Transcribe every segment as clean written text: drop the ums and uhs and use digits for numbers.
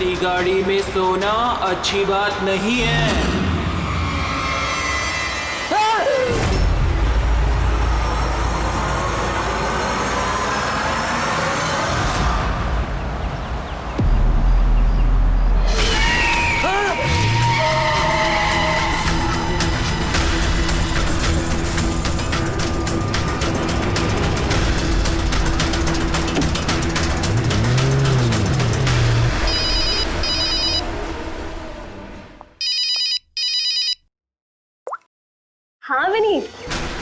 मेरी गाड़ी में सोना अच्छी बात नहीं है। हाँ Vineet.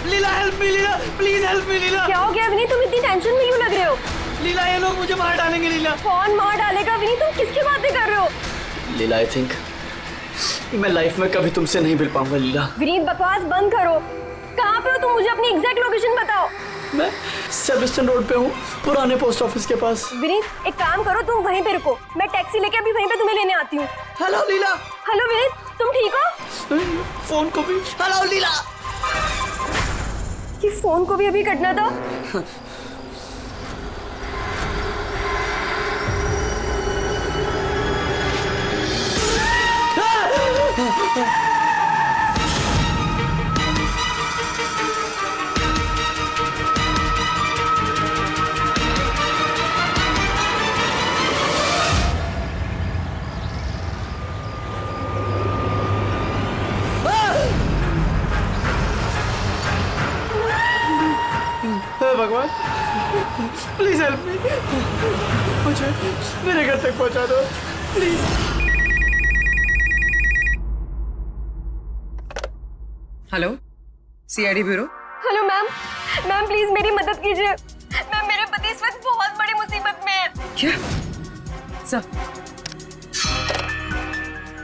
Leela help me, Leela please help me Leela. क्या हो गया विनीत, तुम इतनी टेंशन में क्यों लग रहे हो? लीला ये लोग मुझे मार डालेंगे लीला। कौन मार डालेगा विनीत, तुम किसकी बातें कर रहे हो? लीला आई थिंक मैं लाइफ में कभी तुमसे नहीं मिल पाऊंगा लीला। विनीत बकवास बंद करो। कहाँ पे हो तुम, मुझे अपनी एग्जैक्ट लोकेशन बताओ। मैं सेबेस्टियन रोड पे हूँ, पुराने पोस्ट ऑफिस के पास। विनीत एक काम करो, तुम वहीं पे रुको, मैं टैक्सी लेके अभी वहीं पे तुम्हें लेने आती हूँ। हेलो लीला। हेलो विनीत, तुम ठीक हो? फोन को भी हेलो लीला। ये फोन को भी अभी कटना था। भगवान प्लीज हेल्प मी, मुझे मेरे घर तक पहुंचा दो please. Hello CID bureau. Hello ma'am, ma'am please मेरी मदद कीजिए। मैम मेरे पति इस वक्त बहुत बड़ी मुसीबत में है। क्या सब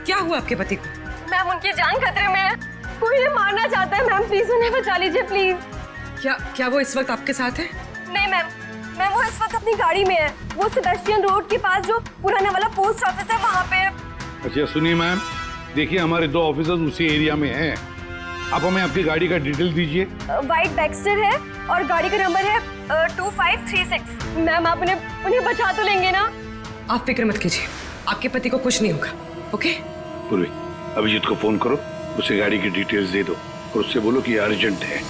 क्या हुआ आपके पति को? मैम उनकी जान खतरे में है, कोई उन्हें मारना चाहता है। मैम प्लीज उन्हें बचा लीजिए प्लीज। क्या वो इस वक्त आपके साथ है? नहीं मैम, मैम वो इस वक्त अपनी गाड़ी में है। वो सेबेस्टियन रोड के पास जो पुराना वाला पोस्ट ऑफिस है वहाँ पे है। अच्छा सुनिए मैम, देखिए हमारे 2 ऑफिसर्स उसी एरिया में हैं। आप हमें आपकी गाड़ी का डिटेल दीजिए। वाइट बैक्स्टर है और गाड़ी का नंबर है 2536। मैम आप उन्हें बचा तो लेंगे ना? आप फिक्र मत कीजिए, आपके पति को कुछ नहीं होगा। ओके पूर्वी, अभिजीत को फोन करो, उसे गाड़ी की डिटेल्स दे दो और उससे बोलो कि अर्जेंट है।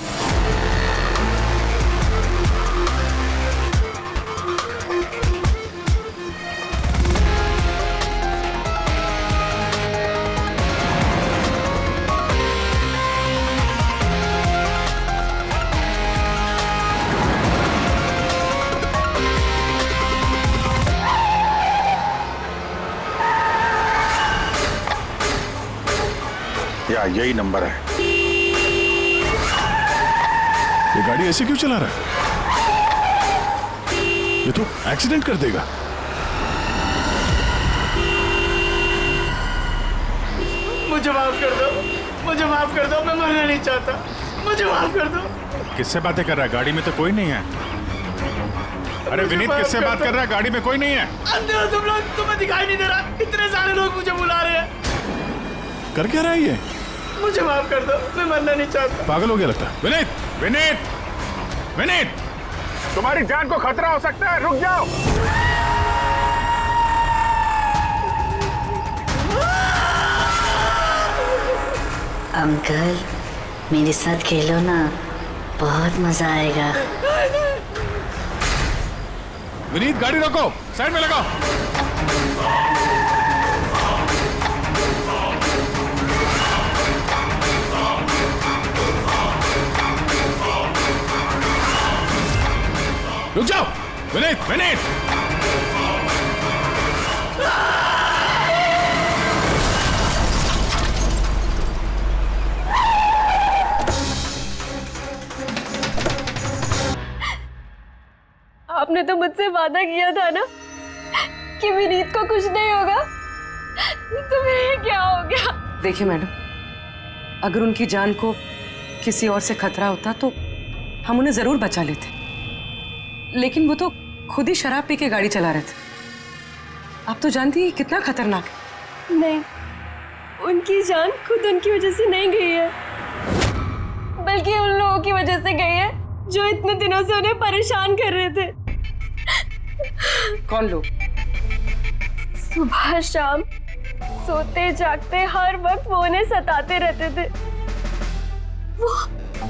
या यही नंबर है। ये गाड़ी ऐसे क्यों चला रहा है? ये तो एक्सीडेंट कर देगा। मुझे माफ कर दो, मुझे माफ कर दो, मैं मरना नहीं चाहता, मुझे माफ कर दो। किससे बातें कर रहा है? गाड़ी में तो कोई नहीं है। अरे विनीत किससे बात कर रहा है? गाड़ी में कोई नहीं है। अंधे हो तुम लोग, तुम्हें दिखाई नहीं दे रहा? इतने सारे लोग मुझे बुला रहे हैं। कर क्या रहा है ये? मुझे माफ कर दो, मैं मरना नहीं चाहता। पागल हो गया लगता है। विनीत विनीत विनीत, तुम्हारी जान को खतरा हो सकता है, रुक जाओ। अंकल मेरे साथ खेलो ना, बहुत मजा आएगा। विनीत गाड़ी रोको, साइड में लगाओ। रुक जाओ विनीत विनीत। आपने तो मुझसे वादा किया था ना कि विनीत को कुछ नहीं होगा, तो फिर क्या हो गया? देखिए मैडम, अगर उनकी जान को किसी और से खतरा होता तो हम उन्हें जरूर बचा लेते, लेकिन वो तो खुद ही शराब पी के गाड़ी चला रहे थे। आप तो जानती हैं कितना खतरनाक है। नहीं, उनकी जान खुद उनकी वजह से नहीं गई है, बल्कि उन लोगों की वजह से गई है जो इतने दिनों से उन्हें परेशान कर रहे थे। कौन लोग? सुबह शाम सोते जागते हर वक्त वो उन्हें सताते रहते थे।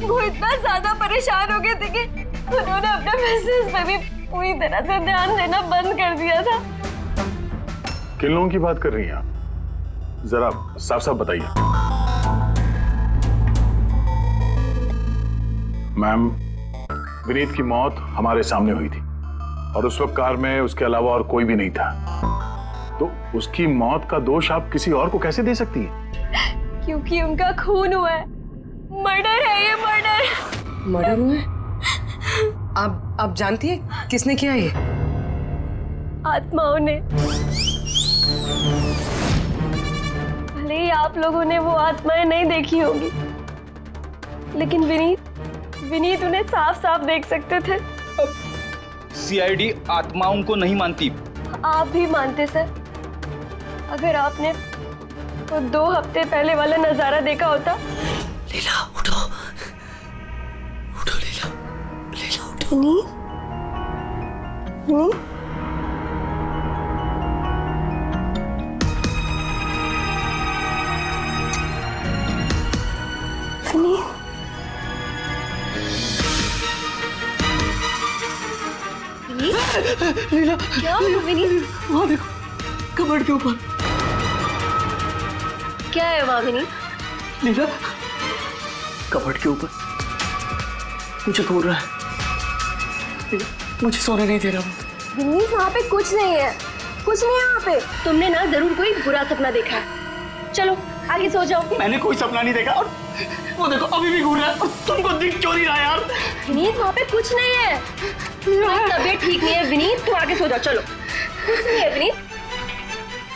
वो इतना ज्यादा परेशान हो गए थे कि उन्होंने अपने बिजनेस पे भी पूरी तरह से ध्यान देना बंद कर दिया था। किन लोगों की बात कर रही हैं आप? जरा साफ साफ बताइए। मैम, विनीत की मौत हमारे सामने हुई थी और उस वक्त कार में उसके अलावा और कोई भी नहीं था, तो उसकी मौत का दोष आप किसी और को कैसे दे सकती हैं? क्योंकि उनका खून हुआ है। मर्डर है ये, मर्डर। मर्डर हुआ है? आप जानती है किसने किया ये? आत्माओं ने। भले ही आप लोगों ने वो आत्माएं नहीं देखी होगी, लेकिन विनीत उन्हें साफ साफ देख सकते थे। सीआईडी आत्माओं को नहीं मानती। आप भी मानते सर। अगर आपने वो 2 हफ्ते पहले वाला नजारा देखा होता। लीला उठो, उठो लीला, लीला उठो। विनीत, विनीत, विनीत, लीला क्या हुआ विनीत? वहाँ देखो, कबर्ड के ऊपर। क्या है वहाँ विनीत? लीला, कबर्ड के ऊपर मुझे घूर रहा है। लीला, मुझे सोने नहीं दे रहा वो। विनीत, वहाँ पे कुछ नहीं है, कुछ नहीं है वहाँ पे। तुमने ना जरूर कोई बुरा सपना देखा है। चलो आगे सो जाओ। मैंने कोई सपना नहीं देखा और वो देखो अभी भी घूर रहा है और तुमको दिख क्यों नहीं रहा यार? विनीत, वहाँ पे कुछ नहीं है। तुम्हारी तबीयत ठीक नहीं है विनीत, तुम आगे सो जाओ। चलो, कुछ नहीं है विनीत,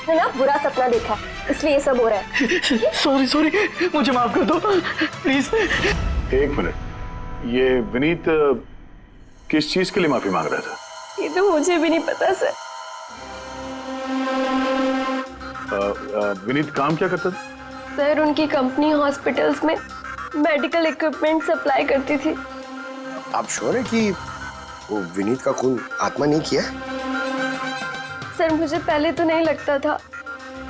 मैंने ना बुरा सपना देखा है, इसलिए ये सब हो रहा है। सॉरी सॉरी, मुझे माफ कर दो प्लीज। एक मिनट, ये विनीत किस चीज के लिए माफी मांग रहा था? ये तो मुझे भी नहीं पता सर। विनीत काम क्या करता था? सर, उनकी कंपनी हॉस्पिटल्स में मेडिकल इक्विपमेंट सप्लाई करती थी। आप श्योर है कि वो विनीत का खून आत्मा नहीं किया? सर, मुझे पहले तो नहीं लगता था,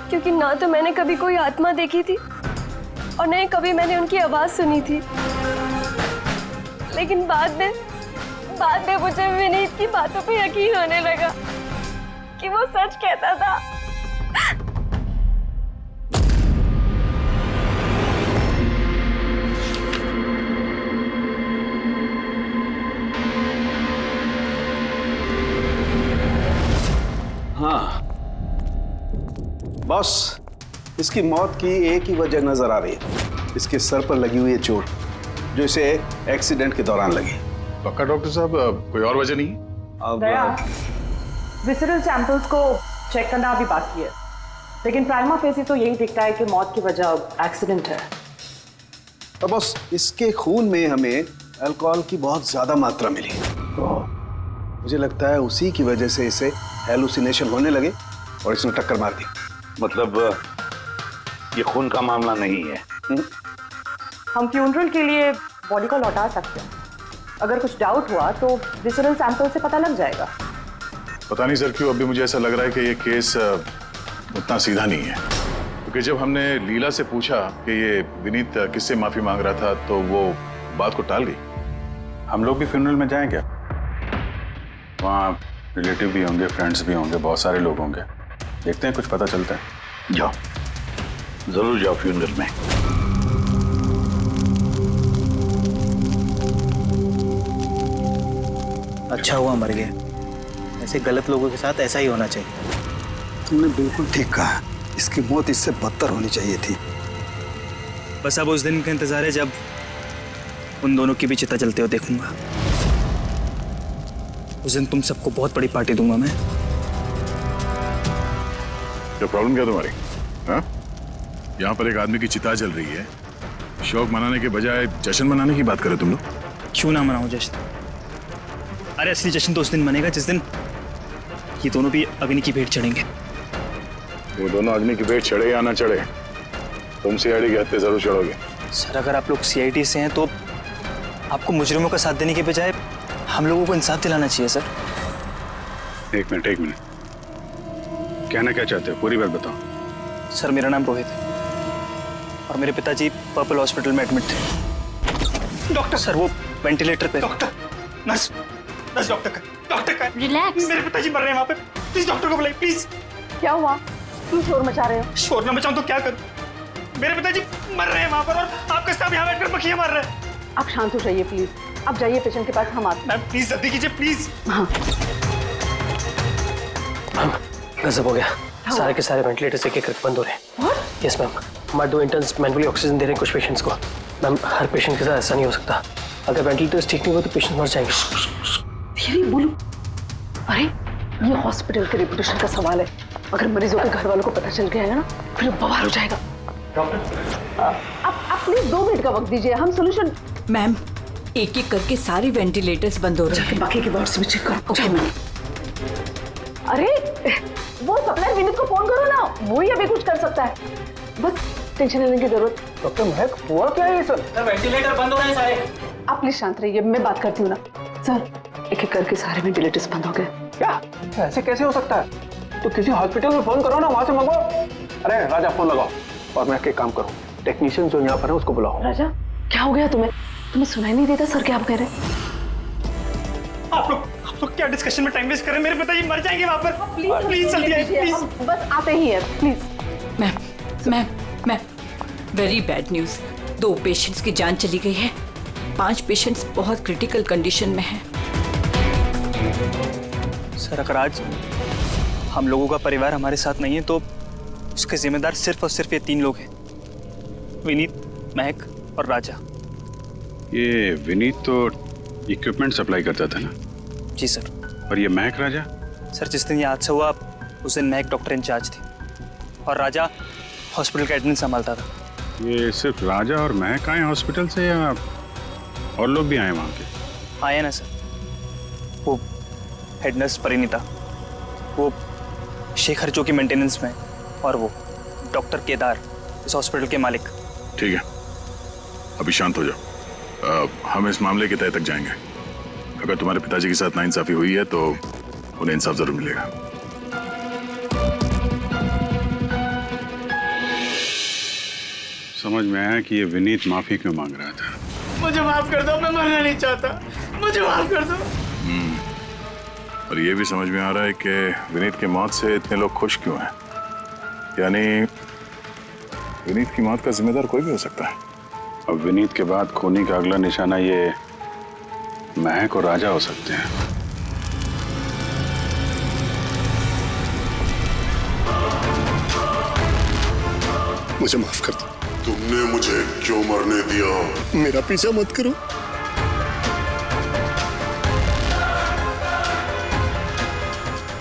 क्योंकि ना तो मैंने कभी कोई आत्मा देखी थी और न ही कभी मैंने उनकी आवाज सुनी थी। लेकिन बाद में मुझे विनीत की बातों पे यकीन होने लगा कि वो सच कहता था। हाँ बॉस, इसकी मौत की एक ही वजह नजर आ रही है, इसके सर पर लगी हुई है चोट, जो इसे एक्सीडेंट के दौरान लगी। पक्का डॉक्टर साहब, कोई और वजह नहीं? अब विसरल सैंपल्स को चेक करना अभी बाकी है, लेकिन प्राइमा फेसी तो यही दिखता है कि मौत की वजह एक्सीडेंट है। तो बॉस, इसके खून में हमें अल्कोहल की बहुत ज्यादा मात्रा मिली, मुझे लगता है उसी की वजह से इसे हेलुसिनेशन होने लगे और इसने टक्कर मार दी। मतलब ये खून का मामला नहीं है? हम फ्यूनरल के लिए बॉडी को लौटा सकते हैं। अगर कुछ डाउट हुआ तो विसरल सैंपल से पता लग जाएगा। पता नहीं सर क्यों अभी मुझे ऐसा लग रहा है कि ये केस उतना सीधा नहीं है, क्योंकि जब हमने लीला से पूछा कि ये विनीत किससे माफी मांग रहा था तो वो बात को टाल गई। हम लोग भी फ्यूनरल में जाएं क्या? वहाँ रिलेटिव भी होंगे, फ्रेंड्स भी होंगे, बहुत सारे लोग होंगे, देखते हैं कुछ पता चलता है। जाओ, जरूर जाओ फ्यूनरल में। अच्छा हुआ मर गए, ऐसे गलत लोगों के साथ ऐसा ही होना चाहिए। तुमने बिल्कुल ठीक कहा, इसकी मौत इससे बदतर होनी चाहिए थी। बस अब उस दिन का इंतजार है जब उन दोनों की भी चिता जलते हुए देखूंगा। उस दिन तुम सबको बहुत बड़ी पार्टी दूंगा मैं। क्या प्रॉब्लम क्या तुम्हारी? हाँ, यहाँ पर एक आदमी की चिता जल रही है, शौक मनाने के बजाय जश्न मनाने की बात करो तुम लोग। क्यों ना मनाऊं जश्न? अरे असली जश्न तो उस दिन मनेगा जिस दिन ये दोनों भी अग्नि की भेंट चढ़ेंगे। वो दोनों अग्नि की भेंट चढ़े या ना चढ़े, तुम सीआईडी के हत्थे जरूर चढ़ोगे। सर, अगर आप लोग सीआईडी से हैं तो आपको मुजरिमों का साथ देने के बजाय हम लोगों को इंसाफ दिलाना चाहिए सर। एक मिनट, कहना क्या चाहते हो, पूरी बात बताओ। सर मेरा नाम रोहित है और मेरे पिताजी पर्पल हॉस्पिटल में एडमिट थे। डॉक्टर सर वो वेंटिलेटर पे। डॉक्टर नर्स नर्स डॉक्टर का रिलैक्स। मेरे पिताजी मर रहे हैं वहाँ पे, प्लीज डॉक्टर को बुलाइए प्लीज। क्या हुआ? क्यों शोर मचा रहे हो? शोर ना मचाऊं तो क्या करूं? मेरे पिताजी मर रहे हैं वहाँ पर और आपका स्टाफ यहाँ बैठकर मक्खियाँ मार रहा है। आप शांत हो जाइए प्लीज, आप जाइए पेशेंट के पास, हम आते हैं। मैम प्लीज जल्दी कीजिए प्लीज। हाँ गजब हो गया, सारे के सारे वेंटिलेटर्स एक एक करके बंद हो रहे हैं। यस मैम, हमारे 2 इंटर्न्स मैनुअली ऑक्सीजन दे रहे हैं कुछ पेशेंट्स को। मैम हर पेशेंट के साथ ऐसा नहीं हो सकता, अगर वेंटिलेटर्स ठीक नहीं हो तो पेशेंट मर जाएंगे। धीरे बोलो। अरे ये हॉस्पिटल के रेपुटेशन का सवाल है, अगर मरीजों के घर वालों को पता चल गया है ना फिर बवाल हो जाएगा। डॉक्टर आप प्लीज 2 मिनट का वक्त दीजिए, हम सोल्यूशन। मैम एक एक करके सारे वेंटिलेटर्स बंद हो रहे हैं। बाकी के वार्ड्स में चेक करो। Okay ma'am. अरे वो सप्लायर विनीत को फोन करो ना, वो ही अभी कुछ कर सकता है, बस टेंशन लेने की जरूरत। डॉक्टर महक, हुआ क्या है ये सर? वेंटिलेटर बंद हो रहे हैं सारे। आप प्लीज शांत रहिए, मैं बात करती हूँ ना। सर एक एक करके सारे वेंटिलेटर्स बंद हो गए। क्या ऐसे कैसे हो सकता है? तो किसी हॉस्पिटल में फोन करो ना, वहां से मंगवाओ। अरे राजा फोन लगाओ और मैं एक काम करूँ, टेक्नीशियन जो यहाँ पर है उसको बुलाओ। राजा क्या हो गया तुम्हें? तुम्हें सुनाई नहीं देता सर क्या आप कह रहे हैं? आप लोग क्या डिस्कशन में टाइम वेस्ट कर रहे हैं? मेरे पिताजी मर जाएंगे वहाँ पर। प्लीज जल्दी आइए प्लीज। बस आते ही है please. Ma'am very bad news, 2 patients की जान चली गई है, 5 पेशेंट्स बहुत क्रिटिकल कंडीशन में हैं। सर अगर आज हम लोगों का परिवार हमारे साथ नहीं है तो उसके जिम्मेदार सिर्फ और सिर्फ ये 3 लोग हैं, विनीत, महक और राजा। ये विनीत तो इक्विपमेंट सप्लाई करता था ना? जी सर। और ये महक राजा? सर जिस दिन ये हादसा हुआ उस दिन महक डॉक्टर इंचार्ज थी और राजा हॉस्पिटल का एडमिन संभालता था। ये सिर्फ राजा और महक आए हॉस्पिटल से या और लोग भी आए वहाँ के? आए ना सर, वो हेड नर्स परिणीता, वो शेखर जो कि मेंटेनेंस में, और वो डॉक्टर केदार इस हॉस्पिटल के मालिक। ठीक है, अभी शांत हो जाओ। हम इस मामले के तह तक जाएंगे। अगर तुम्हारे पिताजी के साथ नाइंसाफी हुई है तो उन्हें इंसाफ जरूर मिलेगा। समझ में आया कि ये विनीत माफी क्यों मांग रहा था। मुझे माफ कर दो, मैं मरना नहीं चाहता, मुझे माफ कर दो। और ये भी समझ में आ रहा है कि विनीत की मौत से इतने लोग खुश क्यों हैं। यानी विनीत की मौत का जिम्मेदार कोई भी हो सकता है। अब विनीत के बाद खूनी का अगला निशाना ये महक और राजा हो सकते हैं। मुझे माफ कर दो। तुमने मुझे क्यों मरने दिया? मेरा पीछा मत करो।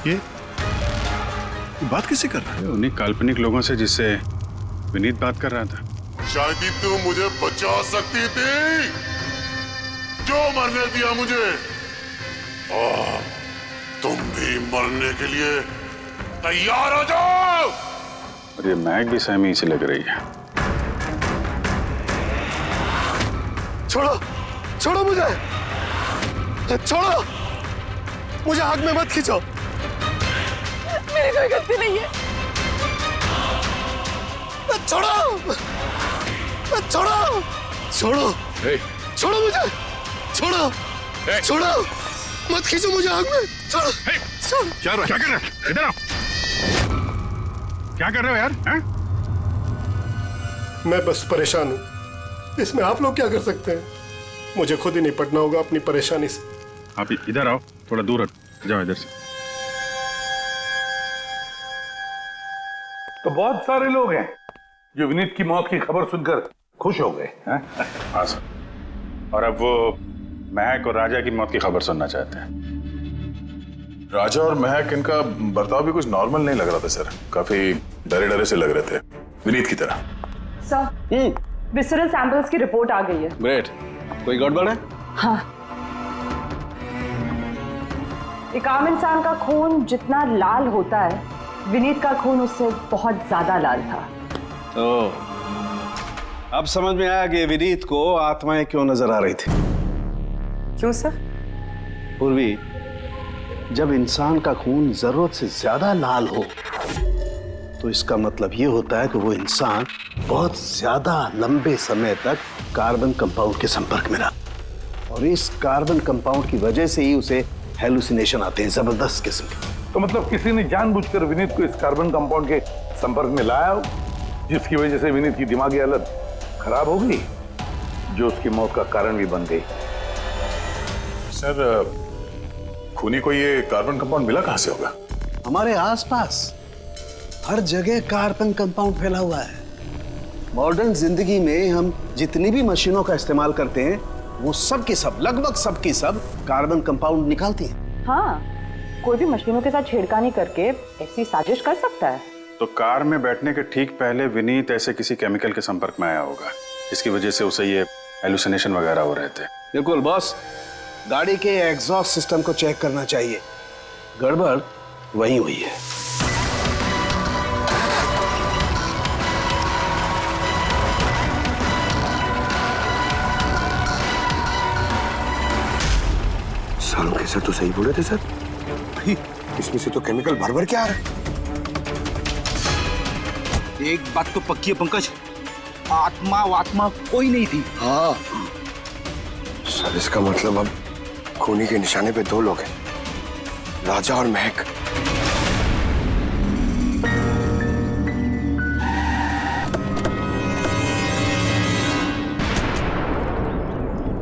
ये बात किससे कर रहा है? उन्हीं काल्पनिक लोगों से जिससे विनीत बात कर रहा था। शायद ही तू मुझे बचा सकती थी, जो मरने दिया मुझे। तुम भी मरने के लिए तैयार हो जाओ। और ये महक भी सहमी से लग रही है। छोड़ो, छोड़ो मुझे, छोड़ो मुझे, आग में मत खींचो। मेरी कोई गलती नहीं है। छोड़ो, छोड़ो, छोड़ो, छोड़ो मुझे, छोड़ो, छोड़ो, मत खींचो मुझे आग में। छोड़ो, छोड़ो। क्या कर रहे हो? इधर आओ। क्या कर रहे हो यार? हैं? मैं बस परेशान हूँ, इसमें आप लोग क्या कर सकते हैं? मुझे खुद ही निपटना होगा अपनी परेशानी से। आप इधर आओ, थोड़ा दूर हट जाओ इधर से। तो बहुत सारे लोग हैं जो विनीत की मौत की खबर सुनकर खुश हो गए हैं। हाँ सर, और अब वो महक और राजा की मौत की खबर सुनना चाहते हैं। राजा और महक, इनका बर्ताव भी कुछ नॉर्मल नहीं लग रहा था सर। काफी डरे डरे से लग रहे थे, विनीत की तरह। सर विसरल सैंपल्स की रिपोर्ट आ गई है। ग्रेट। कोई गड़बड़ है? हाँ, एक आम इंसान का खून जितना लाल होता है, विनीत का खून उससे बहुत ज्यादा लाल था। अब समझ में आया कि विनीत को आत्माएं क्यों नजर आ रही थी। क्यों सर? पूर्वी, जब इंसान का खून जरूरत से ज्यादा लाल हो तो इसका मतलब ये होता है कि वो इंसान बहुत ज्यादा लंबे समय तक कार्बन कंपाउंड के संपर्क में रहा, और इस कार्बन कंपाउंड की वजह से ही उसे हेलुसिनेशन आते हैं, जबरदस्त किस्म के। तो मतलब किसी ने जानबूझकर विनीत को इस कार्बन कंपाउंड के संपर्क में लाया हो, जिसकी वजह से विनीत की दिमागी हालत खराब हो गई, जो उसकी मौत का कारण भी बन गई। सर, खूनी को ये कार्बन कंपाउंड मिला कहां से होगा? हमारे आसपास हर जगह कार्बन कंपाउंड फैला हुआ है। मॉडर्न जिंदगी में हम जितनी भी मशीनों का इस्तेमाल करते हैं वो सब की सब, लगभग सब की सब कार्बन कंपाउंड निकालती हैं। हाँ, कोई भी मशीनों के साथ छेड़खानी करके ऐसी साजिश कर सकता है। तो कार में बैठने के ठीक पहले विनीत ऐसे किसी केमिकल के संपर्क में आया होगा, जिसकी वजह से उसे ये हेलुसिनेशन वगैरह हो रहे थे। बिल्कुल बॉस, गाड़ी के एग्जॉस्ट सिस्टम को चेक करना चाहिए, गड़बड़ वही हुई है। सालों के सर तो सही बोले थे सर, इसमें से तो केमिकल भर भर के आ रहा है। एक बात तो पक्की है पंकज, आत्मा कोई नहीं थी। हाँ सर, इसका मतलब अब खूनी के निशाने पे दो लोग हैं, राजा और महक।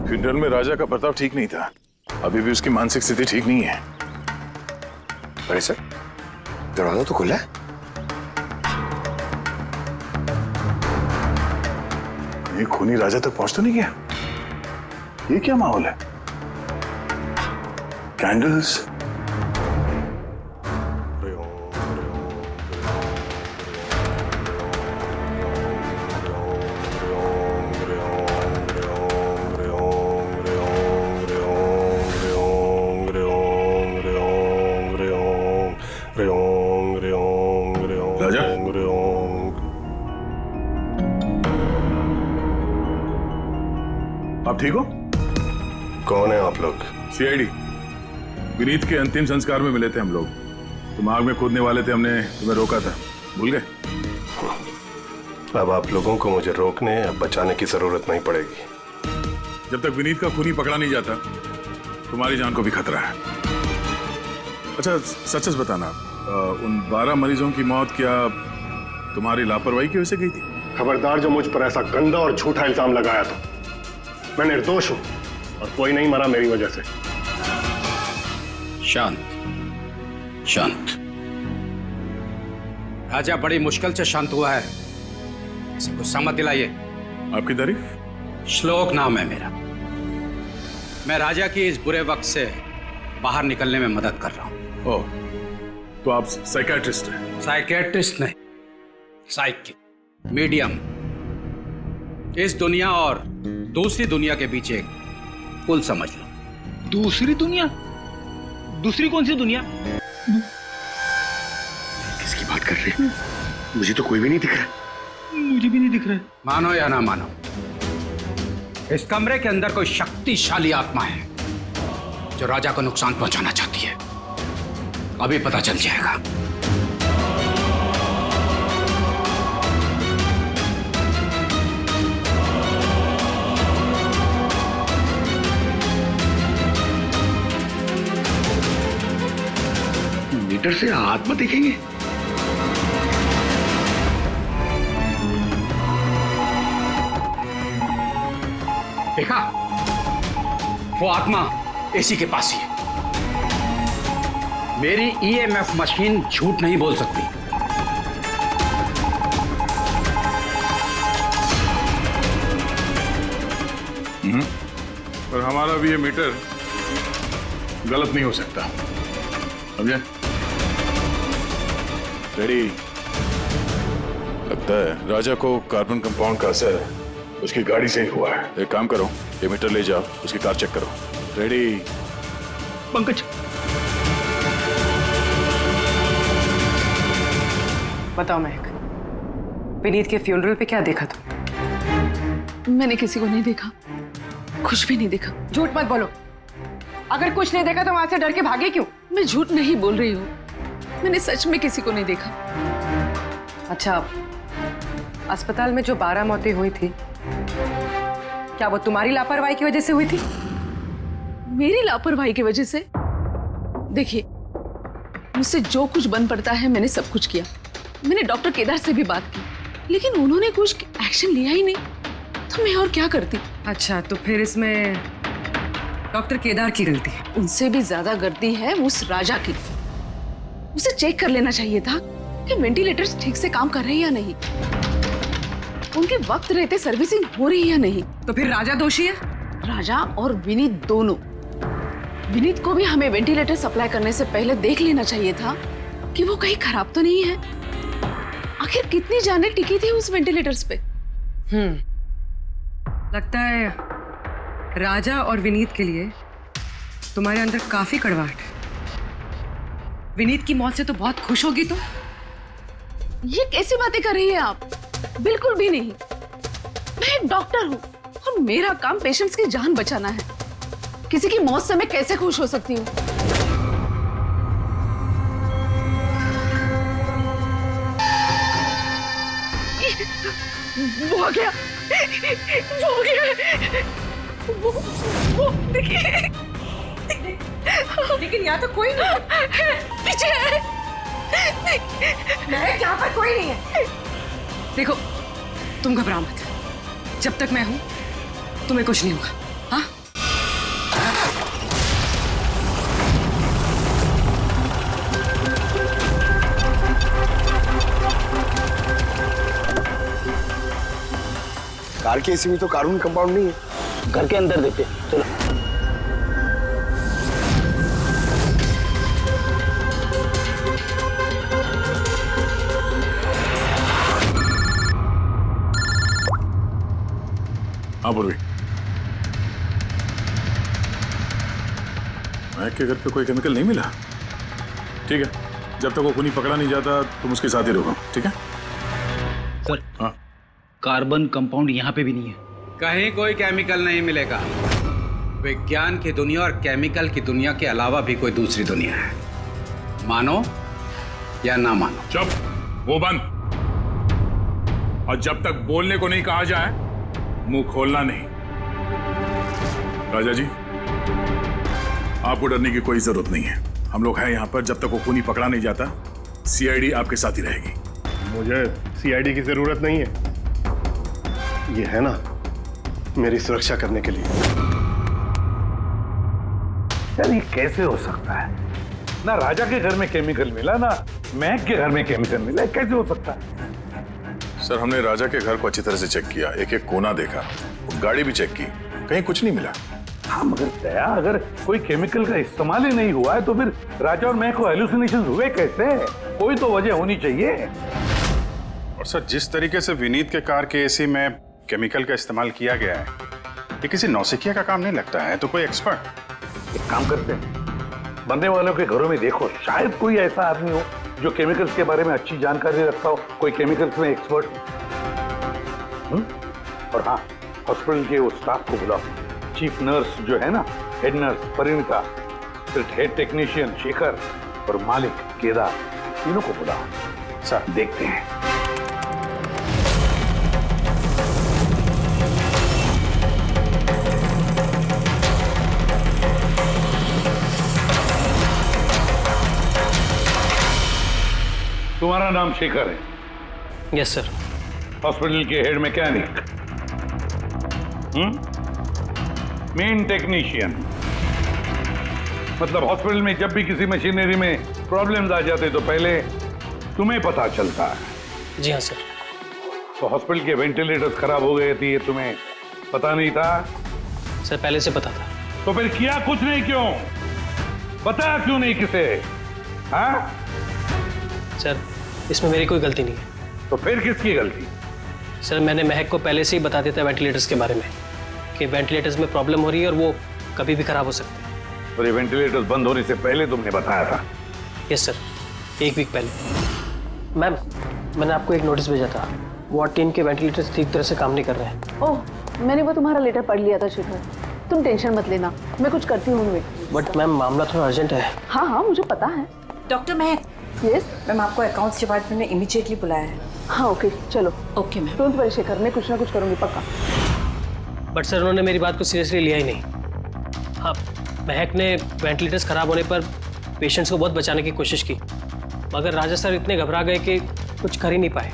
फ्यूनरल में राजा का बर्ताव ठीक नहीं था, अभी भी उसकी मानसिक स्थिति ठीक नहीं है। अरे सर, दरवाजा तो खुला है। ये खूनी राजा तक पहुंच तो नहीं गया? ये क्या माहौल है? कैंडल्स, राजा, आप ठीक हो? कौन है आप लोग? सीआईडी। विनीत के अंतिम संस्कार में मिले थे हम लोग, तुम आग में कूदने वाले थे, हमने तुम्हें रोका था, भूल गए? अब आप लोगों को मुझे रोकने या बचाने की जरूरत नहीं पड़ेगी। जब तक विनीत का खूनी पकड़ा नहीं जाता, तुम्हारी जान को भी खतरा है। अच्छा सच सच बताना, उन 12 मरीजों की मौत क्या तुम्हारी लापरवाही की वजह से गई थी? खबरदार जो मुझ पर ऐसा गंदा और झूठा इल्जाम लगाया तो। मैं निर्दोष हूं और कोई नहीं मरा मेरी वजह से। शांत शांत। राजा बड़ी मुश्किल से शांत हुआ है, इसे गुस्सा मत दिलाइए। आपकी तारीफ? श्लोक नाम है मेरा। मैं राजा की इस बुरे वक्त से बाहर निकलने में मदद कर रहा हूं। ओह, तो आप साइकियाट्रिस्ट हैं? साइकियाट्रिस्ट नहीं, साइकिक, मीडियम। इस दुनिया और दूसरी दुनिया के बीच एक पुल समझ लो। दूसरी दुनिया? दूसरी कौन सी दुनिया? किसकी बात कर रहे हैं? मुझे तो कोई भी नहीं दिख रहा। मुझे भी नहीं दिख रहा है। मानो या ना मानो, इस कमरे के अंदर कोई शक्तिशाली आत्मा है जो राजा को नुकसान पहुंचाना चाहती है। अभी पता चल जाएगा। मीटर से आत्मा देखेंगे? देखा, वो आत्मा एसी के पास ही है। मेरी ईएमएफ मशीन झूठ नहीं बोल सकती। पर हमारा भी ये मीटर गलत नहीं हो सकता, समझे? रेडी? लगता है राजा को कार्बन कंपाउंड का असर उसकी गाड़ी से ही हुआ है। एक काम करो, ये मीटर ले जाओ, उसकी कार चेक करो। रेडी? पंकज, बताओ महक, विनीत के फ्यूनरल पे क्या देखा तुम? मैंने किसी को नहीं देखा, कुछ भी नहीं देखा। झूठ मत बोलो। अगर कुछ नहीं देखा तो वहां से डर के भागे क्यों? मैं झूठ नहीं बोल रही हूँ, मैंने सच में किसी को नहीं देखा। अच्छा, अस्पताल में जो 12 मौतें हुई थी, क्या वो तुम्हारी लापरवाही की वजह से हुई थी? मेरी लापरवाही की वजह से? देखिए, मुझसे जो कुछ बन पड़ता है मैंने सब कुछ किया। मैंने डॉक्टर केदार से भी बात की, लेकिन उन्होंने कुछ एक्शन लिया ही नहीं, तो मैं और क्या करती। अच्छा, तो फिर इसमें डॉक्टर केदार की गलती है? उनसे भी ज्यादा गलती है उस राजा की। उसे चेक कर लेना चाहिए था कि वेंटिलेटर्स ठीक से काम कर रहे हैं या नहीं, उनके वक्त रहते सर्विसिंग हो रही है या नहीं। तो फिर राजा दोषी है? राजा और विनीत दोनों। विनीत को भी हमें वेंटिलेटर सप्लाई करने से पहले देख लेना चाहिए था कि वो कहीं खराब तो नहीं है। आखिर कितनी जानें टिकी थी उस वेंटिलेटर्स पे। लगता है राजा और विनीत के लिए तुम्हारे अंदर काफी कड़वाहट है। विनीत की मौत से तो बहुत खुश होगी तुम। ये कैसी बातें कर रही हैं आप? बिल्कुल भी नहीं। मैं एक डॉक्टर हूँ और मेरा काम पेशेंट्स की जान बचाना है। किसी की मौत से मैं कैसे खुश हो सकती हूँ? वो आ गया, वो आ गया, वो देखिए। लेकिन यहाँ तो कोई नहीं। पीछे है। मैं यहाँ पर कोई नहीं है। देखो, तुम घबराओ मत। जब तक मैं हूं तुम्हें कुछ नहीं होगा। हाँ, कार की एसी में तो कानून कंपाउंड नहीं है। घर के अंदर देखते, चलो। हाँ पूर्वी, महक के घर पे कोई केमिकल नहीं मिला? ठीक है, जब तक वो खूनी पकड़ा नहीं जाता तुम उसके साथ ही रहो, ठीक है? सर, हाँ, कार्बन कंपाउंड यहाँ पे भी नहीं है। कहीं कोई केमिकल नहीं मिलेगा। विज्ञान की दुनिया और केमिकल की दुनिया के अलावा भी कोई दूसरी दुनिया है, मानो या ना मानो। चुप, वो बंद। और जब तक बोलने को नहीं कहा जाए मुंह खोलना नहीं। राजा जी, आपको डरने की कोई जरूरत नहीं है। हम लोग हैं यहाँ पर। जब तक वो खूनी पकड़ा नहीं जाता सीआईडी आपके साथ ही रहेगी। मुझे सीआईडी की जरूरत नहीं है, ये है ना मेरी सुरक्षा करने के लिए। यार ये कैसे हो सकता है? ना राजा के घर में केमिकल मिला, ना महक के घर में केमिकल मिला, कैसे हो सकता है? सर, हमने राजा के घर को अच्छी तरह से चेक किया, एक एक कोना देखा, गाड़ी भी चेक की, कहीं कुछ नहीं मिला। हाँ मगर दया, अगर कोई केमिकल का इस्तेमाल ही नहीं हुआ है तो फिर राजा और महक को हेलुसिनेशन हुए कैसे? कोई तो वजह होनी चाहिए। और सर, जिस तरीके से विनीत के कार के एसी में केमिकल का इस्तेमाल किया गया है, ये किसी नौसिखिया का काम नहीं लगता है। तो कोई एक्सपर्ट। एक काम करते हैं, बनने वालों के घरों में देखो, शायद कोई ऐसा आदमी हो जो केमिकल्स के बारे में अच्छी जानकारी रखता हो, कोई केमिकल्स में एक्सपर्ट। और हाँ, हॉस्पिटल के उस स्टाफ को बुलाओ। चीफ नर्स जो है ना, हेड नर्स परिणीता, फिर हेड टेक्नीशियन शेखर और मालिक केदार, तीनों को बुलाओ। सर देखते हैं। तुम्हारा नाम शेखर है? Yes sir. हॉस्पिटल के हेड मैकेनिक, मेन टेक्नीशियन। मतलब हॉस्पिटल में जब भी किसी मशीनरी में प्रॉब्लम्स आ जाते तो पहले तुम्हें पता चलता है? जी हाँ सर। तो हॉस्पिटल के वेंटिलेटर्स खराब हो गए थे, ये तुम्हें पता नहीं था? सर पहले से पता था। तो फिर किया कुछ नहीं क्यों? बताया क्यों नहीं किसे? हाँ सर, इसमें मेरी कोई गलती नहीं है। तो फिर किसकी गलती? सर, मैंने महक को पहले से ही बता दिया था वेंटिलेटर्स के बारे में कि वेंटिलेटर्स में प्रॉब्लम हो रही है और वो कभी भी खराब हो सकते हैं। और ये वेंटिलेटर्स बंद होने से पहले तुमने बताया था? यस सर, 1 वीक पहले। मैम, मैंने आपको एक नोटिस भेजा था, वार्ड टीम के वेंटिलेटर्स ठीक तरह से काम नहीं कर रहे हैं। ओह, मैंने वो तुम्हारा लेटर पढ़ लिया था शेखर। तुम टेंशन मत लेना, मैं कुछ करती हूँ वेट। बट मैम मामला थोड़ा अर्जेंट है। हाँ हाँ मुझे पता है। डॉक्टर महक, यस मैम आपको अकाउंट्स डिपार्टमेंट में इमीडिएटली बुलाया है। हाँ ओके चलो। Okay ma'am. Don't worry Shekhar, मैं कुछ ना कुछ करूँगी पक्का। बट सर उन्होंने मेरी बात को सीरियसली लिया ही नहीं। हाँ, महक ने वेंटिलेटर्स खराब होने पर पेशेंट्स को बहुत बचाने की कोशिश की, मगर राजा सर इतने घबरा गए कि कुछ कर ही नहीं पाए।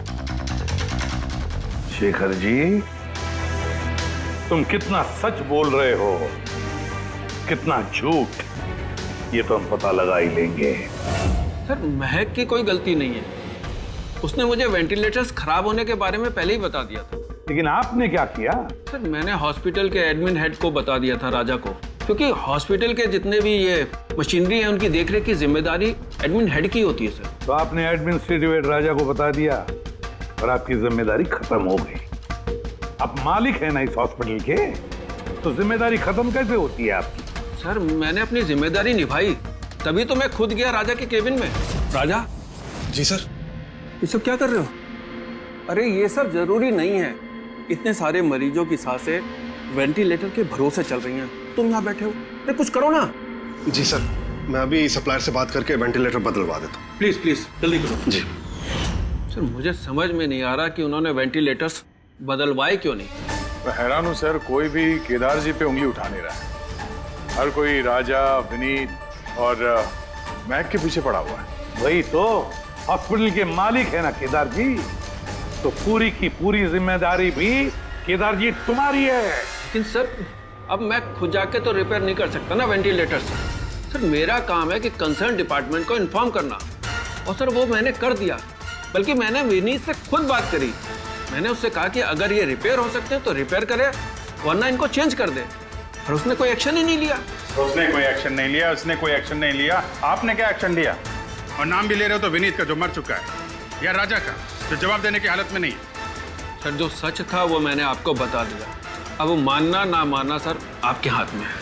शेखर जी, तुम कितना सच बोल रहे हो, कितना झूठ, ये तो हम पता लगा ही लेंगे। सर महक की कोई गलती नहीं है, उसने मुझे वेंटिलेटर्स खराब होने के बारे में पहले ही बता दिया था। लेकिन आपने क्या किया? सर मैंने हॉस्पिटल के एडमिन हेड को बता दिया था, राजा को, क्योंकि हॉस्पिटल के जितने भी ये मशीनरी है उनकी देखरेख की जिम्मेदारी एडमिन हेड की होती है सर। तो आपने एडमिनिस्ट्रेटिव हेड राजा को बता दिया और आपकी जिम्मेदारी खत्म हो गई। अब मालिक है ना इस हॉस्पिटल के, तो जिम्मेदारी खत्म कैसे होती है आपकी? सर मैंने अपनी जिम्मेदारी निभाई, तभी तो मैं खुद गया राजा के केबिन में। राजा। जी सर। ये सब क्या कर रहे हो? अरे ये सब जरूरी नहीं है, इतने सारे मरीजों की सांसें वेंटिलेटर के भरोसे चल रही हैं, तुम यहाँ बैठे हो, अरे कुछ करो ना। जी सर, मैं अभी सप्लायर से बात करके वेंटिलेटर बदलवा देता हूँ। प्लीज प्लीज जल्दी करो। जी सर मुझे समझ में नहीं आ रहा कि उन्होंने वेंटिलेटर्स बदलवाए क्यों नहीं। मैं हैरान हूँ सर, कोई भी केदार जी पे उंगली उठा नहीं रहा है। हर कोई राजा, विनीत और महक के पीछे पड़ा हुआ है। वही तो, हॉस्पिटल के मालिक है ना केदार जी, तो पूरी की पूरी जिम्मेदारी भी केदार जी तुम्हारी है। लेकिन सर अब मैं खुद जाके तो रिपेयर नहीं कर सकता ना वेंटिलेटर्स। सर मेरा काम है कि कंसर्न डिपार्टमेंट को इन्फॉर्म करना, और सर वो मैंने कर दिया। बल्कि मैंने विनीत से खुद बात करी, मैंने उससे कहा कि अगर ये रिपेयर हो सकते हैं तो रिपेयर करे, वरना इनको चेंज कर दे, और उसने कोई एक्शन ही नहीं लिया। उसने कोई एक्शन नहीं लिया, उसने कोई एक्शन नहीं लिया। आपने क्या एक्शन लिया? और नाम भी ले रहे हो तो विनीत का जो मर चुका है, या राजा का जो जवाब देने की हालत में नहीं है। सर जो सच था वो मैंने आपको बता दिया, अब वो मानना ना मानना सर आपके हाथ में है।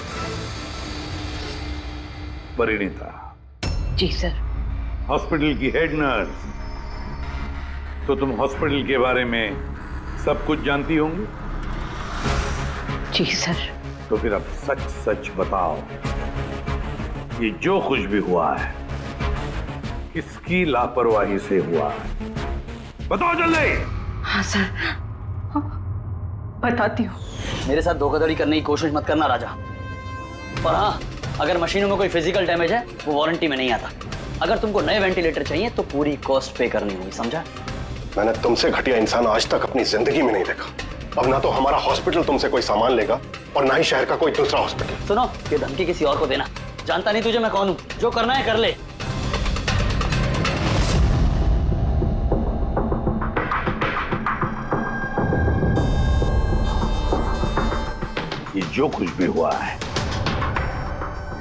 परिणीता। जी सर। हॉस्पिटल की हेड नर्स, तो तुम हॉस्पिटल के बारे में सब कुछ जानती होंगी। जी सर। तो फिर अब सच सच बताओ, ये जो कुछ भी हुआ है किसकी लापरवाही से हुआ है? बताओ जल्दी। हाँ सर, बताती हूँ। मेरे साथ धोखाधड़ी करने की कोशिश मत करना राजा। और हाँ, अगर मशीनों में कोई फिजिकल डैमेज है वो वारंटी में नहीं आता। अगर तुमको नए वेंटिलेटर चाहिए तो पूरी कॉस्ट पे करनी होगी, समझा? मैंने तुमसे घटिया इंसान आज तक अपनी जिंदगी में नहीं देखा। अब ना तो हमारा हॉस्पिटल तुमसे कोई सामान लेगा और ना ही शहर का कोई दूसरा हॉस्पिटल। सुनो, ये धमकी किसी और को देना, जानता नहीं तुझे मैं कौन हूँ, जो करना है कर ले। ये जो कुछ भी हुआ है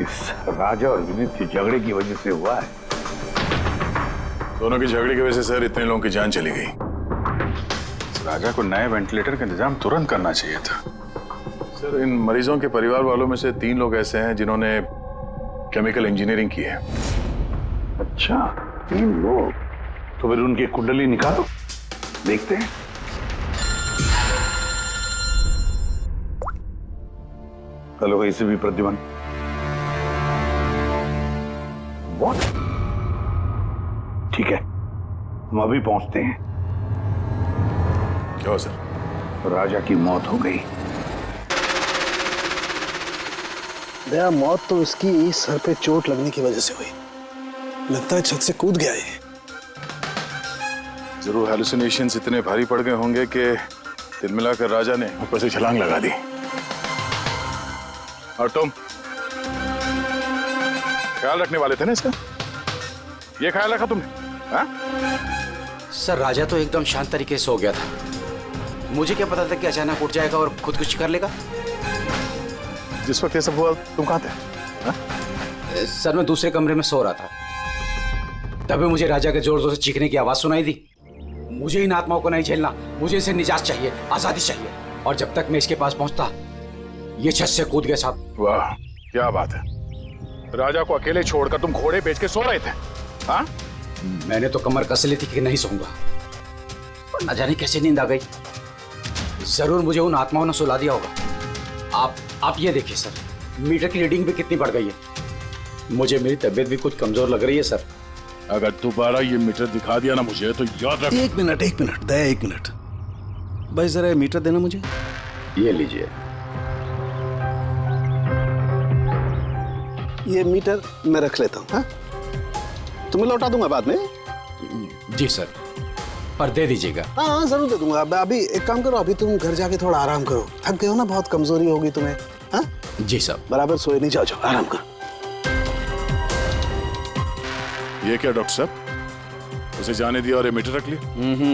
इस राजा और विनीत के झगड़े की वजह से हुआ है। दोनों के झगड़े की वजह से सर इतने लोगों की जान चली गई। राजा को नए वेंटिलेटर का इंतजाम तुरंत करना चाहिए था। सर इन मरीजों के परिवार वालों में से 3 लोग ऐसे हैं जिन्होंने केमिकल इंजीनियरिंग की है। अच्छा, 3 लोग? तो फिर उनकी कुंडली निकालो, देखते हैं। हेलो, इसे भी प्रतिबंध। What? ठीक है, हम अभी पहुंचते हैं। क्या सर? राजा की मौत हो गई। दया, मौत तो इसकी सर पे चोट लगने की वजह से हुई। लगता है छत से कूद गया ये। जरूर हेलुसिनेशंस इतने भारी पड़ गए होंगे कि दिल मिलाकर राजा ने ऊपर से छलांग लगा दी। और तुम ख्याल रखने वाले थे ना इसका? ये ख्याल रखा तुमने? हाँ? सर राजा तो एकदम शांत तरीके से हो गया था, मुझे क्या पता था कि अचानक उठ जाएगा और खुदकुशी कर लेगा। जिस वक्त ये सब हुआ तुम कहाँ थे? हाँ? सर मैं दूसरे कमरे में सो रहा था, तभी मुझे राजा के जोर जोर से चीखने की आवाज सुनाई दी। मुझे इन आत्माओं को नहीं झेलना, मुझे इसे निजात चाहिए, आजादी चाहिए। और जब तक मैं इसके पास पहुंचता ये छत से कूद गया साहब। वाह क्या बात है, राजा को अकेले छोड़कर तुम घोड़े बेच के सो रहे थे? हाँ? मैंने तो कमर कस ली थी कि नहीं सोऊंगा, पर न जाने कैसे नींद आ गई। जरूर मुझे उन आत्माओं ने सुला दिया होगा। आप आप ये देखिए सर, मीटर की रीडिंग भी कितनी बढ़ गई है। मुझे मेरी तबीयत भी कुछ कमजोर लग रही है सर। अगर दोबारा ये मीटर दिखा दिया ना मुझे तो याद रख। एक मिनट दया, एक मिनट भाई, जरा मीटर देना मुझे। ये लीजिए। ये मीटर मैं रख लेता हूँ, हाँ? तुम्हें लौटा दूंगा बाद में। जी सर, पर दे दीजिएगा। हाँ जरूर दे दूंगा। अभी एक काम करो, अभी तुम घर जाके थोड़ा आराम करो, थक गए हो ना, बहुत कमजोरी होगी तुम्हें। हाँ जी साहब। बराबर सोए नहीं, जाओ आराम करो। ये क्या डॉक्टर साहब, उसे जाने दिया और ये मीटर रख लिया?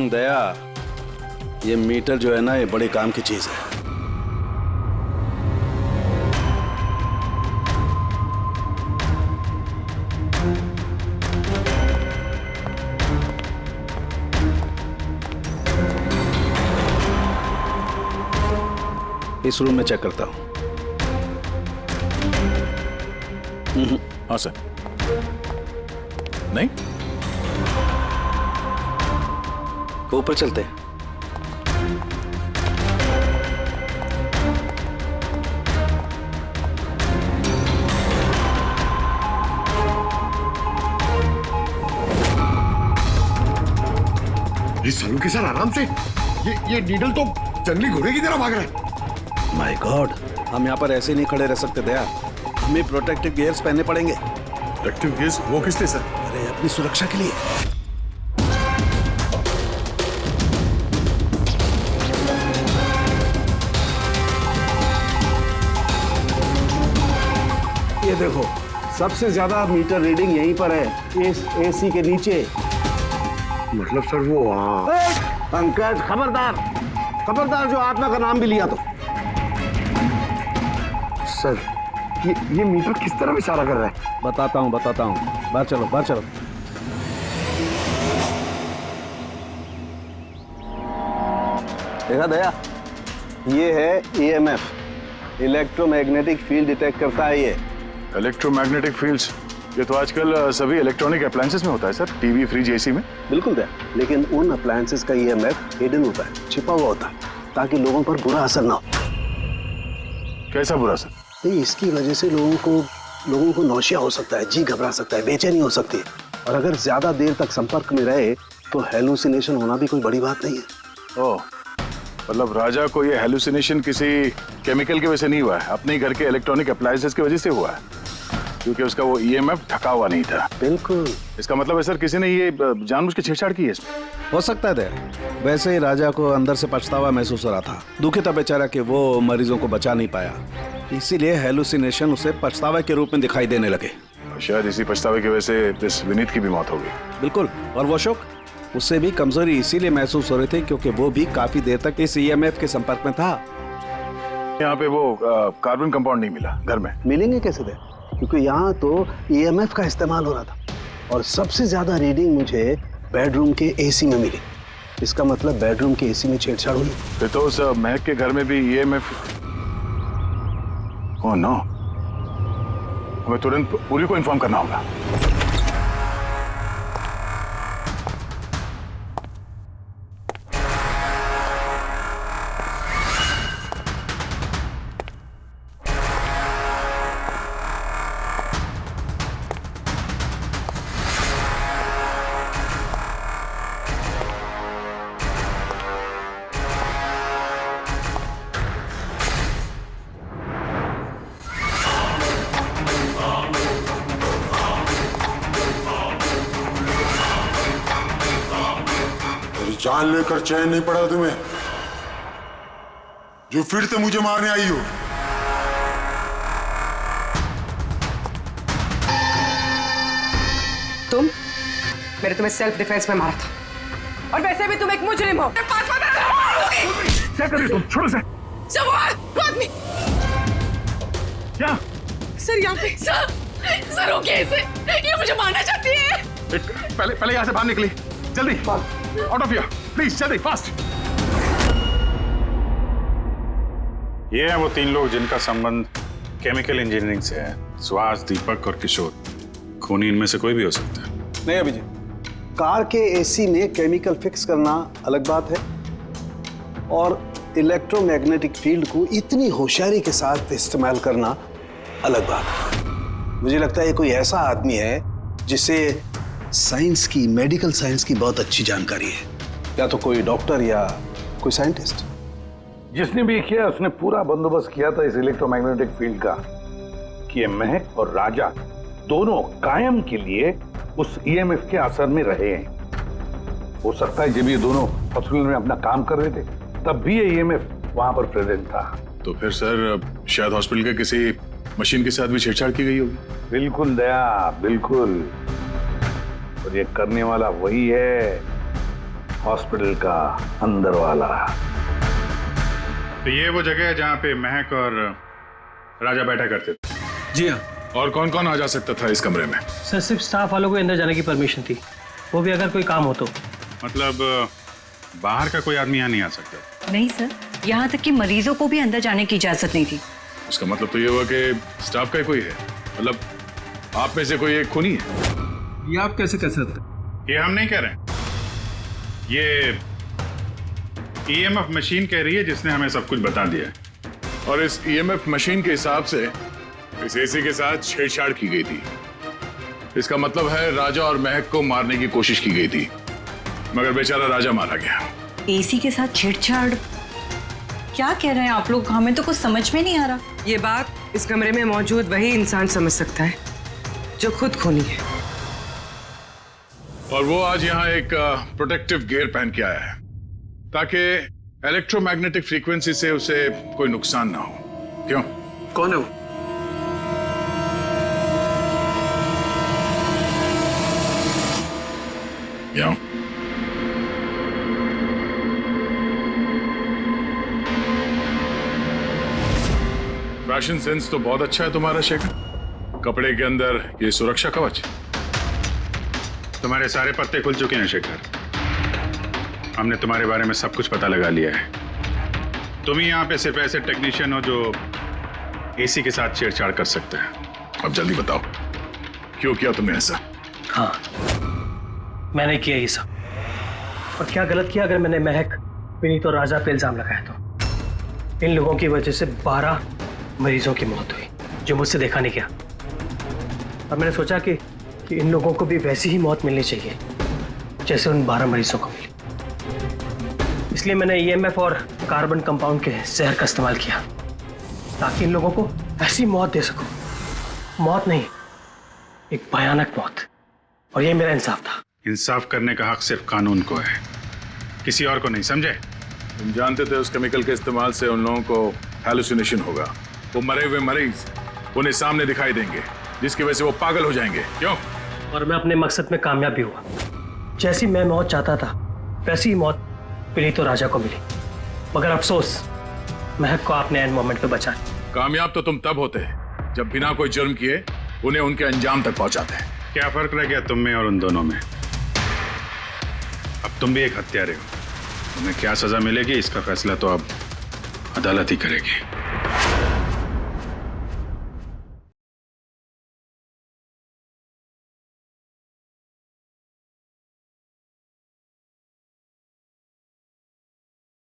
दया, ये मीटर जो है ना, ये बड़े काम की चीज है। इस रूम में चेक करता हूं। हाँ सर। नहीं, ऊपर चलते हैं। ये सलूकी सर आराम से, ये नीडल तो जंगली घोड़े की तरह भाग रहा है। माय गॉड, हम यहाँ पर ऐसे नहीं खड़े रह सकते दया, हमें प्रोटेक्टिव गियर्स पहनने पड़ेंगे। Protective gears? वो किस लिए सर? अरे अपनी सुरक्षा के लिए। ये देखो, सबसे ज्यादा मीटर रीडिंग यहीं पर है, इस एसी के नीचे। मतलब सर वो वहाँ। पंकज खबरदार, खबरदार, जो आत्मा का नाम भी लिया तो। सर ये मीटर किस तरफ इशारा कर रहा है? बताता हूँ बाहर चलो, बाहर चलो। देखा दया, ये है EMF, इलेक्ट्रोमैग्नेटिक फील्ड डिटेक्ट करता है ये। इलेक्ट्रोमैग्नेटिक फील्ड्स, ये तो आजकल सभी इलेक्ट्रॉनिक अप्लायंसेस में होता है सर, टीवी, फ्रिज, एसी में। बिल्कुल दया, लेकिन उन अप्लायंसेस का EMF हिडन होता है, छिपा हुआ होता है, ताकि लोगों पर बुरा असर ना हो। कैसा बुरा असर? इसकी वजह से लोगों को नौशिया हो सकता है, जी घबरा सकता है, बेचैनी हो सकती है, और अगर ज्यादा देर तक संपर्क में रहे तो हेलुसिनेशन होना भी कोई बड़ी बात नहीं है। ओह, मतलब राजा को ये हेलुसिनेशन किसी केमिकल की वजह से नहीं हुआ है, अपने घर के इलेक्ट्रॉनिक अप्लायंसेस की वजह से हुआ है, क्योंकि उसका वो EMF ढका हुआ नहीं था। बिल्कुल। इसका मतलब है सर, किसी ने ये जानबूझ के छेड़छाड़ की है इसमें? हो सकता है दया, वैसे ही राजा को अंदर से पछतावा महसूस हो रहा था, दुखी था बेचारा कि वो मरीजों को बचा नहीं पाया, इसीलिए हेलुसिनेशन उसे पछतावे के रूप में दिखाई देने लगे। शायद इसी पछतावे की वजह से इस विनीत की भी मौत हो गई। बिल्कुल, और वो अशोक, उससे भी कमजोरी इसीलिए महसूस हो रही थी क्योंकि वो भी काफी देर तक इस EMF के संपर्क में था। यहाँ पे वो कार्बन कंपाउंड नहीं मिला घर में। मिलेंगे कैसे थे, क्योंकि यहाँ तो EMF का इस्तेमाल हो रहा था, और सबसे ज्यादा रीडिंग मुझे बेडरूम के AC में मिली। इसका मतलब बेडरूम के AC में छेड़छाड़ हुई। फिर तो उस महक के घर में भी EMF। ओह नो, हमें तुरंत पूरी को इन्फॉर्म करना होगा। जान लेकर चैन नहीं पड़ा तुम्हें, जो फिर से मुझे मारने आई हो। मैंने तुम्हें सेल्फ डिफेंस में मारा था, और वैसे भी तुम एक मुजरिम हो। क्या कर रही तुम? छोड़ो से। आदमी क्या? सर यहाँ पे सर रोकिए इसे, ये मुझे मारना चाहती है। पहले यहाँ से बाहर निकली, जल्दी आउट ऑफ हियर प्लीज, जल्दी फास्ट। ये हैं वो 3 लोग जिनका संबंध केमिकल इंजीनियरिंग से है। सुहास, दीपक और किशोर। खूनी इनमें से कोई भी हो सकता है। नहीं अभिजीत, कार के AC में केमिकल फिक्स करना अलग बात है, और इलेक्ट्रोमैग्नेटिक फील्ड को इतनी होशियारी के साथ इस्तेमाल करना अलग बात है। मुझे लगता है ये कोई ऐसा आदमी है जिसे साइंस की, मेडिकल साइंस की बहुत अच्छी जानकारी है, या तो कोई डॉक्टर या कोई साइंटिस्ट। जिसने भी किया उसने पूरा बंदोबस्त किया था इस इलेक्ट्रोमैग्नेटिक फील्ड का कि ये महक और राजा दोनों कायम के लिए उस ईएमएफ के असर में रहे हैं। हो सकता है जब ये दोनों हॉस्पिटल में अपना काम कर रहे थे तब भी ये ईएमएफ वहां पर प्रेजेंट था। तो फिर सर शायद हॉस्पिटल के किसी मशीन के साथ भी छेड़छाड़ की गई होगी। बिल्कुल दया, बिल्कुल। और ये करने वाला वही है, हॉस्पिटल का अंदर वाला। तो ये वो जगह है जहाँ पे महक और राजा बैठा करते थे? जी हाँ। और कौन कौन आ जा सकता था इस कमरे में? सर सिर्फ स्टाफ वालों को अंदर जाने की परमिशन थी, वो भी अगर कोई काम हो तो। मतलब बाहर का कोई आदमी यहाँ नहीं आ सकता? नहीं सर, यहाँ तक कि मरीजों को भी अंदर जाने की इजाजत नहीं थी। उसका मतलब तो ये हुआ कि स्टाफ का ही कोई है, मतलब आप में से कोई एक खूनी है। ये आप कैसे कह सकते? ये हम नहीं कह रहे, ये ईएमएफ मशीन कह रही है जिसने हमें सब कुछ बता दिया है। और इस ईएमएफ मशीन के हिसाब से इस एसी के साथ छेड़छाड़ की गई थी। इसका मतलब है राजा और महक को मारने की कोशिश की गई थी, मगर बेचारा राजा मारा गया। एसी के साथ छेड़छाड़? क्या कह रहे हैं आप लोग? हमें तो कुछ समझ में नहीं आ रहा। ये बात इस कमरे में मौजूद वही इंसान समझ सकता है जो खुद खूनी है। और वो आज यहाँ एक प्रोटेक्टिव गियर पहन के आया है ताकि इलेक्ट्रोमैग्नेटिक फ्रीक्वेंसी से उसे कोई नुकसान ना हो। क्यों? कौन है वो? यहाँ फैशन सेंस तो बहुत अच्छा है तुम्हारा शेखर। कपड़े के अंदर ये सुरक्षा कवच। तुम्हारे सारे पत्ते खुल चुके हैं शेखर, हमने तुम्हारे बारे में सब कुछ पता लगा लिया है। तुम ही यहाँ पे सिर्फ ऐसे टेक्नीशियन हो जो एसी के साथ छेड़छाड़ कर सकते हैं। अब जल्दी बताओ क्यों किया तुमने ऐसा? हाँ, मैंने किया ये सब। और क्या गलत किया अगर मैंने महक, विनीत और राजा पे इल्जाम लगाया तो? इन लोगों की वजह से 12 मरीजों की मौत हुई जो मुझसे देखा नहीं गया। और मैंने सोचा कि इन लोगों को भी वैसी ही मौत मिलनी चाहिए जैसे उन 12 मरीजों को मिली। इसलिए मैंने ईएमएफ और कार्बन कंपाउंड के जहर का इस्तेमाल किया ताकि इन लोगों को ऐसी मौत दे सकूं। मौत नहीं, एक भयानक मौत। और ये मेरा इंसाफ था। इंसाफ करने का हक सिर्फ कानून को है, किसी और को नहीं, समझे? तुम जानते थे उस केमिकल के इस्तेमाल से उन लोगों को हैलुसिनेशन होगा। वो मरे हुए मरीज उन्हें सामने दिखाई देंगे जिसकी वजह से वो पागल हो जाएंगे। क्यों? और मैं अपने मकसद में कामयाब भी हुआ। जैसी मैं मौत चाहता था वैसी ही मौत विनीत और राजा को मिली। मगर अफसोस, महक को आपने एंड मोमेंट पे बचाया। कामयाब तो तुम तब होते जब बिना कोई जुर्म किए उन्हें उनके अंजाम तक पहुंचाते हैं। क्या फर्क रह गया तुम में और उन दोनों में? अब तुम भी एक हत्यारे हो। तुम्हें क्या सजा मिलेगी इसका फैसला तो अब अदालत ही करेगी।